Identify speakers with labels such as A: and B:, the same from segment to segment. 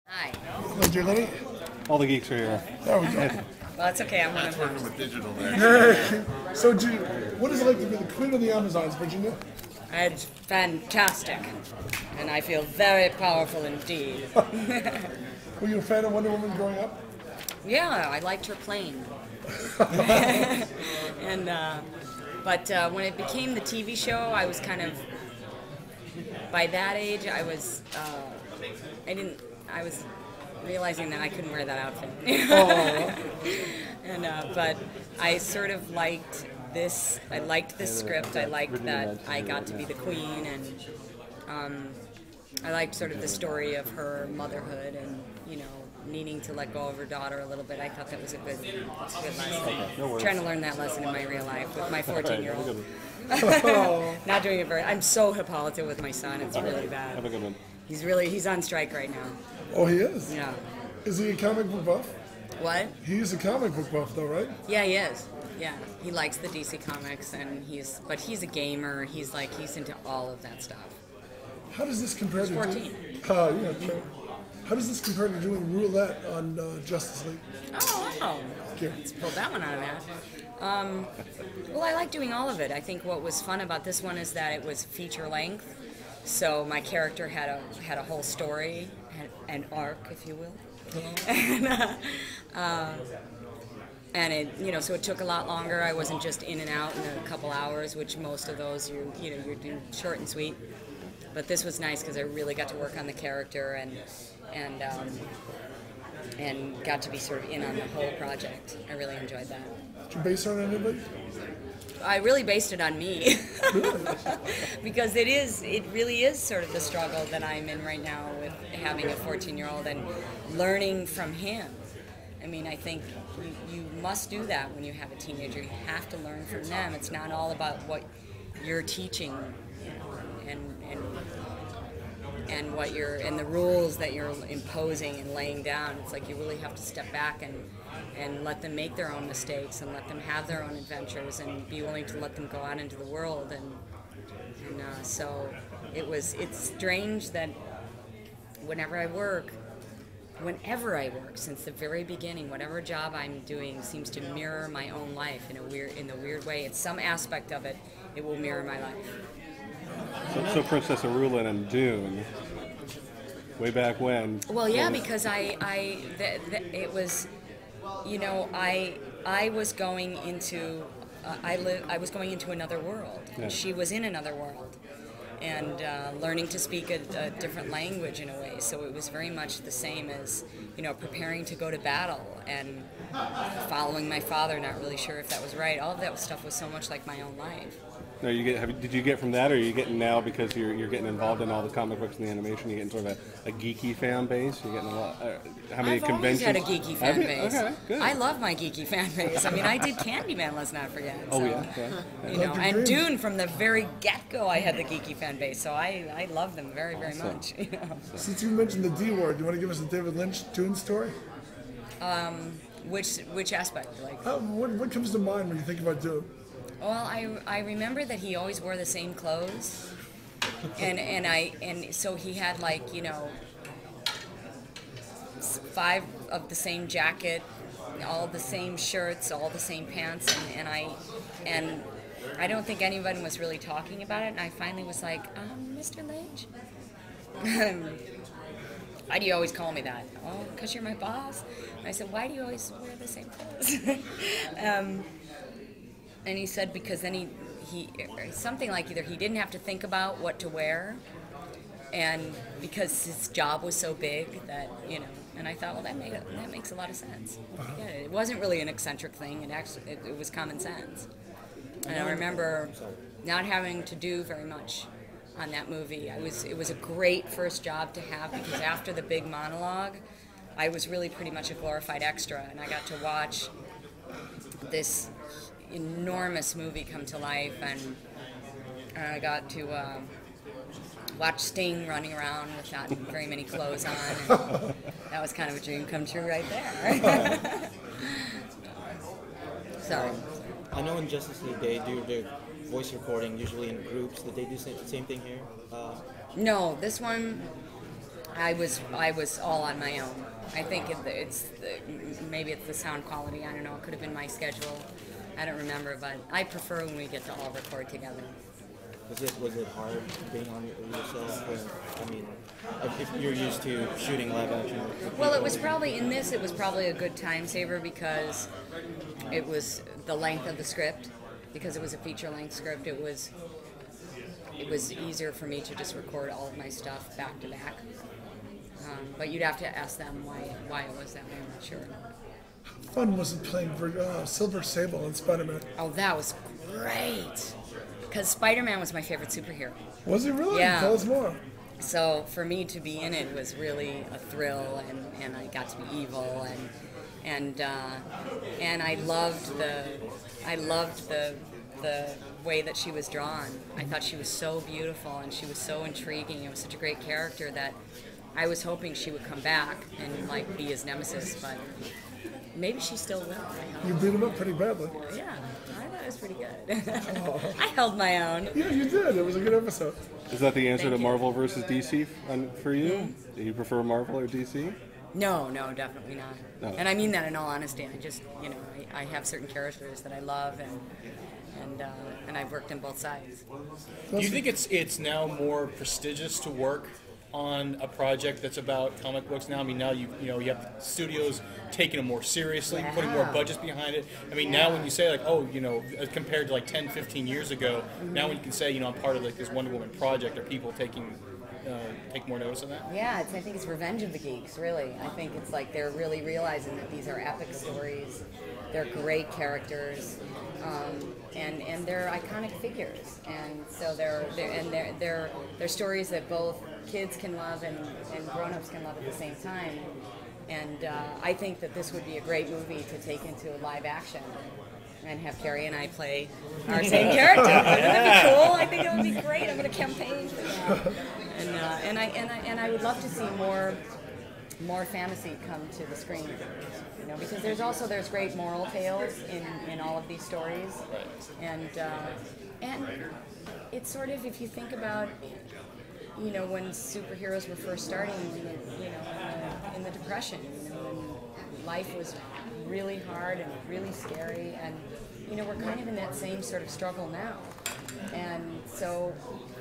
A: Hi.
B: Hey, dear lady.
C: All the geeks are here.
B: There we go.
A: Well, it's okay. I'm one of them.
D: Working with digital there.
B: So, what is it like to be the queen of the Amazons, Virginia?
A: It's fantastic, and I feel very powerful indeed.
B: Were you a fan of Wonder Woman growing up?
A: Yeah, I liked her plane. and but when it became the TV show, I was kind of by that age. I was realizing that I couldn't wear that outfit. And but I sort of liked this. I liked this script. I liked that I got to be the queen, and I liked sort of the story of her motherhood and needing to let go of her daughter a little bit. I thought that was a good lesson. Trying to learn that lesson in my real life with my 14-year-old. Not doing it very. I'm so Hippolyta with my son. It's really bad.
C: Have a good one.
A: He's on strike right now.
B: Oh, he is?
A: Yeah.
B: Is he a comic book buff?
A: What?
B: He is a comic book buff, though, right?
A: Yeah, he is. Yeah, he likes the DC comics, and he's a gamer. He's into all of that stuff.
B: How does this compare to
A: 14.
B: Yeah, true. How does this compare to doing roulette on Justice League?
A: Oh, let's pull that one out of that. Well, I like doing all of it. I think what was fun about this one is that it was feature length, so my character had a whole story, an arc, if you will, and it so it took a lot longer. I wasn't just in and out in a couple hours, which most of those you're doing short and sweet. But this was nice because I really got to work on the character and got to be sort of in on the whole project. I really enjoyed that.
B: Did you base it on anybody?
A: I really based it on me because it really is sort of the struggle that I'm in right now with having a 14-year-old and learning from him. I mean, I think you must do that when you have a teenager. You have to learn from them. It's not all about what you're teaching, and the rules that you're imposing and laying down. It's like you really have to step back and let them make their own mistakes and let them have their own adventures and be willing to let them go out into the world. And so it's strange that whenever I work, since the very beginning, whatever job I'm doing seems to mirror my own life in the weird way. It's some aspect of it will mirror my life.
C: So Princess Arula and Dune, way back when.
A: Well, yeah, because it was, I was going into, I was going into another world.
C: Yeah.
A: She was in another world, and learning to speak a different language in a way. So it was very much the same as, preparing to go to battle and following my father, not really sure if that was right. All of that stuff was so much like my own life.
C: No, did you get from that, or are you getting now because you're getting involved in all the comic books and the animation? You're getting sort of a geeky fan base. You're getting a lot. How many conventions?
A: I've always had a geeky fan base.
C: Okay, good.
A: I love my geeky fan base. I mean, I did Candyman. Let's not forget.
C: Oh
A: so,
C: yeah.
A: And Dune from the very get-go, I had the geeky fan base. So I love them very, very much.
B: Since you mentioned the D word, do you want to give us a David Lynch Dune story?
A: Which aspect? Like,
B: what comes to mind when you think about Dune?
A: well, I remember that he always wore the same clothes, and so he had 5 of the same jacket, all the same shirts, all the same pants, and I don't think anyone was really talking about it, and I finally was like, Mr. Lynch, why do you always call me that? Oh, because you're my boss. And I said, why do you always wear the same clothes? And he said because then he something like either he didn't have to think about what to wear, and because his job was so big that and I thought, well, that makes a lot of sense. Yeah, it wasn't really an eccentric thing. It was common sense. And I remember not having to do very much on that movie. It was a great first job to have because after the big monologue, I was really pretty much a glorified extra, and I got to watch this enormous movie come to life, and I got to watch Sting running around with not very many clothes on, and that was kind of a dream come true right there. So
E: I know in Justice League they do their voice recording usually in groups. Did they do the same thing here?
A: No, this one I was all on my own. I think maybe it's the sound quality. I don't know. It could have been my schedule. I don't remember, but I prefer when we get to all record together.
E: Was it hard being on yourself? I mean, if you're used to shooting live action.
A: Well, it was probably a good time saver because it was the length of the script. Because it was a feature-length script, it was easier for me to just record all of my stuff back to back. But you'd have to ask them why it was that way. I'm not sure.
B: How fun was it playing Silver Sable in Spider-Man?
A: Oh, that was great. Because Spider-Man was my favorite superhero.
B: Was he really?
A: Yeah.
B: Tell us more.
A: So for me to be in it was really a thrill, and I got to be evil, and I loved the way that she was drawn. I thought she was so beautiful, and she was so intriguing. It was such a great character that I was hoping she would come back and like be his nemesis, but maybe she still will.
B: You beat him up pretty badly.
A: Yeah, I thought it was pretty good. I held my own.
B: Yeah, you did. It was a good episode.
C: Is that the answer
A: Thank
C: to
A: you.
C: Marvel versus DC for you? Do you prefer Marvel or DC?
A: No, definitely not.
C: No.
A: And I mean that in all honesty. I just, I have certain characters that I love, and I've worked on both sides.
D: Do you think it's now more prestigious to work on a project that's about comic books now? I mean, now you have studios taking it more seriously, putting more budgets behind it. I mean, now when you say like, compared to like 10, 15 years ago, now when you can say, I'm part of like this Wonder Woman project, are people taking more notice of that?
A: Yeah, I think it's Revenge of the Geeks, really. I think it's like they're really realizing that these are epic stories. They're great characters, and they're iconic figures. And so they're stories that both kids can love and grown-ups can love at the same time. And I think that this would be a great movie to take into live action and have Carrie and I play our same character. Wouldn't that be cool? I think it would be great. I'm going to campaign for that. And I would love to see more fantasy come to the screen. Because there's great moral tales in all of these stories. And it's sort of, if you think about when superheroes were first starting, in the Depression, when life was really hard and really scary, and we're kind of in that same sort of struggle now. And so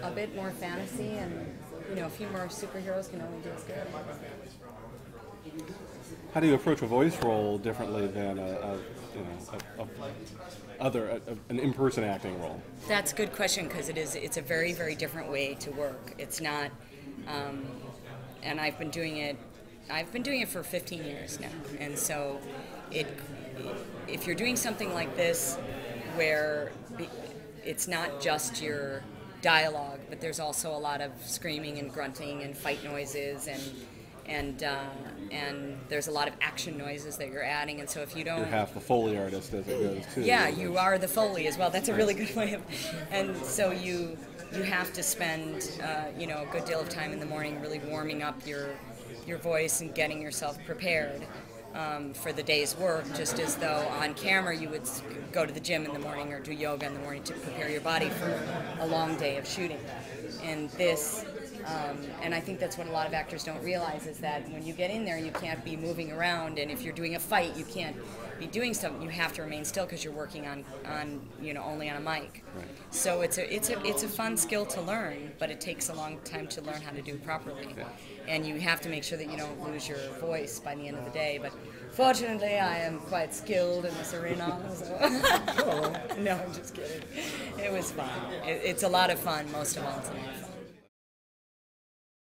A: a bit more fantasy and a few more superheroes can only do us good.
C: How do you approach a voice role differently than an in-person acting role?
A: That's a good question because it's a very, very different way to work. It's not, and I've been doing it for 15 years now, and so if you're doing something like this where it's not just your dialogue, but there's also a lot of screaming and grunting and fight noises and there's a lot of action noises that you're adding, and so if you don't...
C: You're half the Foley artist as it goes, too.
A: Yeah, you are the Foley as well. That's a really good way of... And so you have to spend, a good deal of time in the morning really warming up your voice and getting yourself prepared for the day's work, just as though on camera you would go to the gym in the morning or do yoga in the morning to prepare your body for a long day of shooting. And this... and I think that's what a lot of actors don't realize is that when you get in there, you can't be moving around, and if you're doing a fight, you can't be doing something. You have to remain still because you're working on only on a mic.
C: Right.
A: So it's a fun skill to learn, but it takes a long time to learn how to do it properly.
C: Yeah. And
A: you have to make sure that you don't lose your voice by the end of the day. But fortunately, I am quite skilled in this arena. So. No, I'm just kidding. It was fun. It's a lot of fun. Most of all, it's a lot of fun.